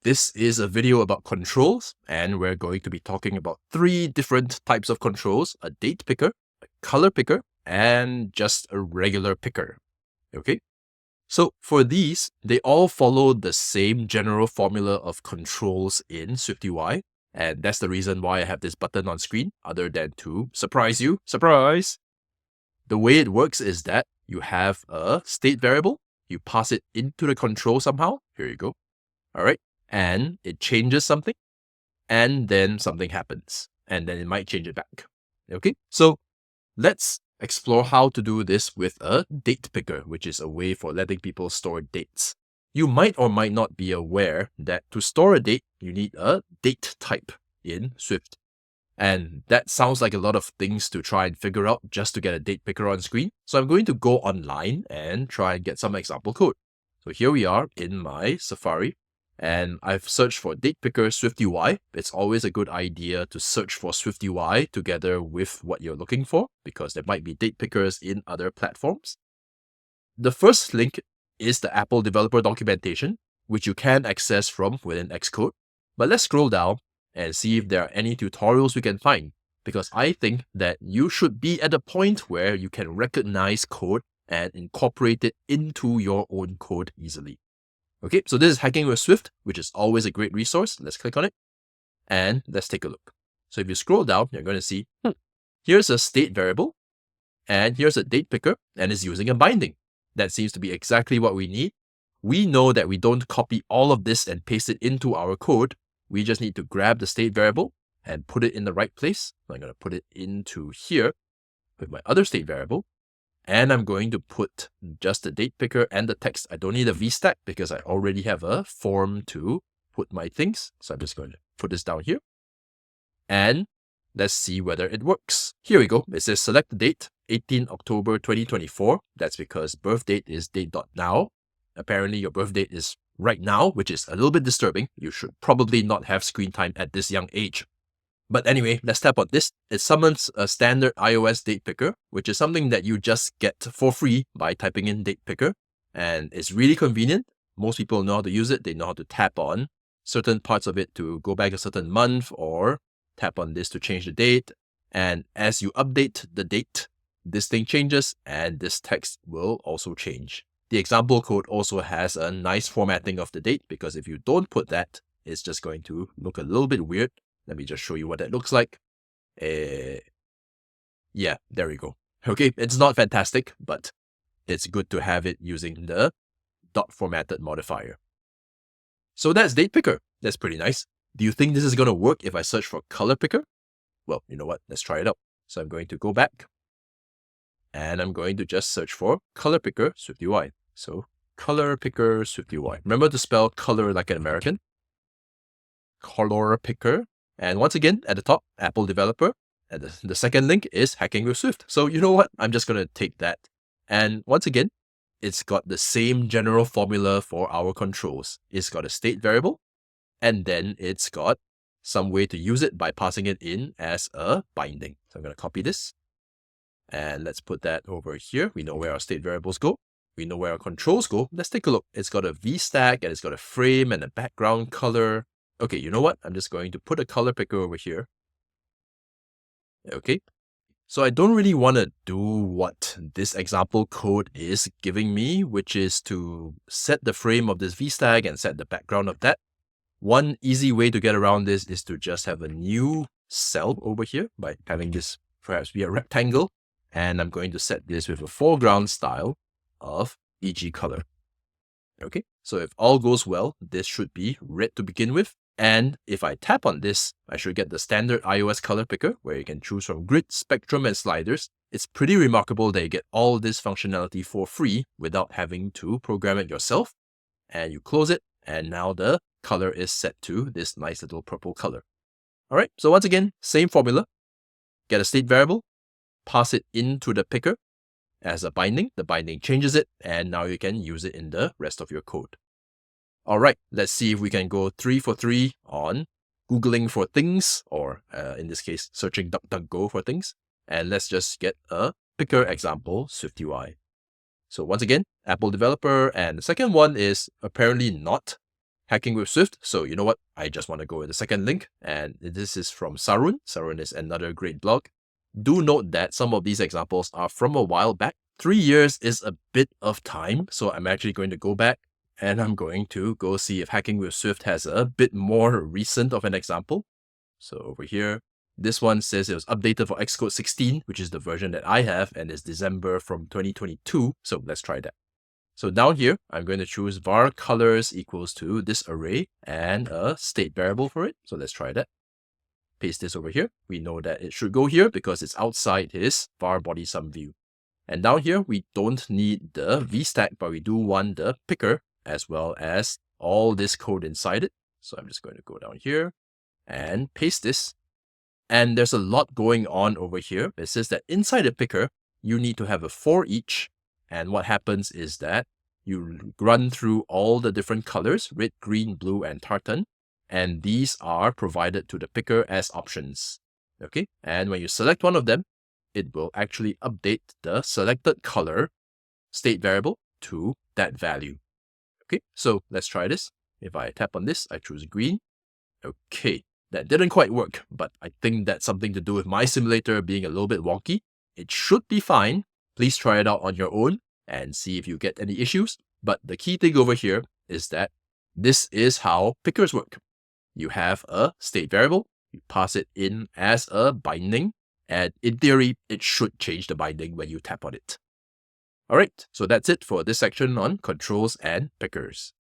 This is a video about controls, and we're going to be talking about 3 different types of controls: a date picker, a color picker, and just a regular picker. Okay? So for these, they all follow the same general formula of controls in SwiftUI, and that's the reason why I have this button on screen, other than to surprise you. Surprise! The way it works is that you have a state variable, you pass it into the control somehow. Here you go. All right. And it changes something, and then something happens, and then it might change it back. Okay, so let's explore how to do this with a date picker, which is a way for letting people store dates. You might or might not be aware that to store a date, you need a date type in Swift. And that sounds like a lot of things to try and figure out just to get a date picker on screen. So I'm going to go online and try and get some example code. So here we are in my Safari. And I've searched for DatePicker SwiftUI. It's always a good idea to search for SwiftUI together with what you're looking for, because there might be date pickers in other platforms. The first link is the Apple developer documentation, which you can access from within Xcode. But let's scroll down and see if there are any tutorials we can find, because I think that you should be at a point where you can recognize code and incorporate it into your own code easily. Okay, so this is Hacking with Swift, which is always a great resource. Let's click on it and let's take a look. So if you scroll down, you're going to see here's a state variable and here's a date picker, and it's using a binding. That seems to be exactly what we need. We know that we don't copy all of this and paste it into our code. We just need to grab the state variable and put it in the right place. I'm going to put it into here with my other state variable. And I'm going to put just the date picker and the text. I don't need a VStack because I already have a form to put my things. So I'm just going to put this down here. And let's see whether it works. Here we go. It says select the date, 18 October 2024. That's because birth date is date.now. Apparently your birth date is right now, which is a little bit disturbing. You should probably not have screen time at this young age. But anyway, let's tap on this. It summons a standard iOS date picker, which is something that you just get for free by typing in date picker. And it's really convenient. Most people know how to use it. They know how to tap on certain parts of it to go back a certain month, or tap on this to change the date. And as you update the date, this thing changes and this text will also change. The example code also has a nice formatting of the date, because if you don't put that, it's just going to look a little bit weird. Let me just show you what that looks like. Yeah, there we go. Okay, it's not fantastic, but it's good to have it using the dot formatted modifier. So that's date picker. That's pretty nice. Do you think this is going to work if I search for color picker? Well, you know what? Let's try it out. So I'm going to go back and I'm going to just search for color picker SwiftUI. So color picker SwiftUI. Remember to spell color like an American. Color picker. And once again, at the top, Apple developer. And the second link is Hacking with Swift. So you know what? I'm just going to take that. And once again, it's got the same general formula for our controls. It's got a state variable, and then it's got some way to use it by passing it in as a binding. So I'm going to copy this. And let's put that over here. We know where our state variables go. We know where our controls go. Let's take a look. It's got a VStack, and it's got a frame and a background color. Okay, you know what? I'm just going to put a color picker over here. Okay, so I don't really want to do what this example code is giving me, which is to set the frame of this VStack and set the background of that. One easy way to get around this is to just have a new cell over here by having this perhaps be a rectangle. And I'm going to set this with a foreground style of EG color. Okay, so if all goes well, this should be red to begin with. And if I tap on this, I should get the standard iOS color picker, where you can choose from grid, spectrum, and sliders. It's pretty remarkable that you get all this functionality for free without having to program it yourself. And you close it, and now the color is set to this nice little purple color. All right, so once again, same formula. Get a state variable, pass it into the picker as a binding. The binding changes it, and now you can use it in the rest of your code. All right, let's see if we can go 3 for 3 on Googling for things, or in this case, searching DuckDuckGo for things. And let's just get a picker example, SwiftUI. So once again, Apple developer. And the second one is apparently not hacking with Swift. So you know what? I just want to go with the second link. And this is from Sarun. Sarun is another great blog. Do note that some of these examples are from a while back. 3 years is a bit of time. So I'm actually going to go back and I'm going to go see if hacking with Swift has a bit more recent of an example. So over here, this one says it was updated for Xcode 16, which is the version that I have, and is December from 2022. So let's try that. So down here, I'm going to choose var colors equals to this array and a state variable for it. So let's try that. Paste this over here. We know that it should go here because it's outside his var body sum view. And down here, we don't need the vstack, but we do want the picker as well as all this code inside it. So I'm just going to go down here and paste this. And there's a lot going on over here. It says that inside the picker, you need to have a for each. And what happens is that you run through all the different colors, red, green, blue, and tartan. And these are provided to the picker as options. Okay. And when you select one of them, it will actually update the selected color state variable to that value. Okay. So let's try this. If I tap on this, I choose green. Okay. That didn't quite work, but I think that's something to do with my simulator being a little bit wonky. It should be fine. Please try it out on your own and see if you get any issues. But the key thing over here is that this is how pickers work. You have a state variable, you pass it in as a binding, and in theory, it should change the binding when you tap on it. All right, so that's it for this section on controls and pickers.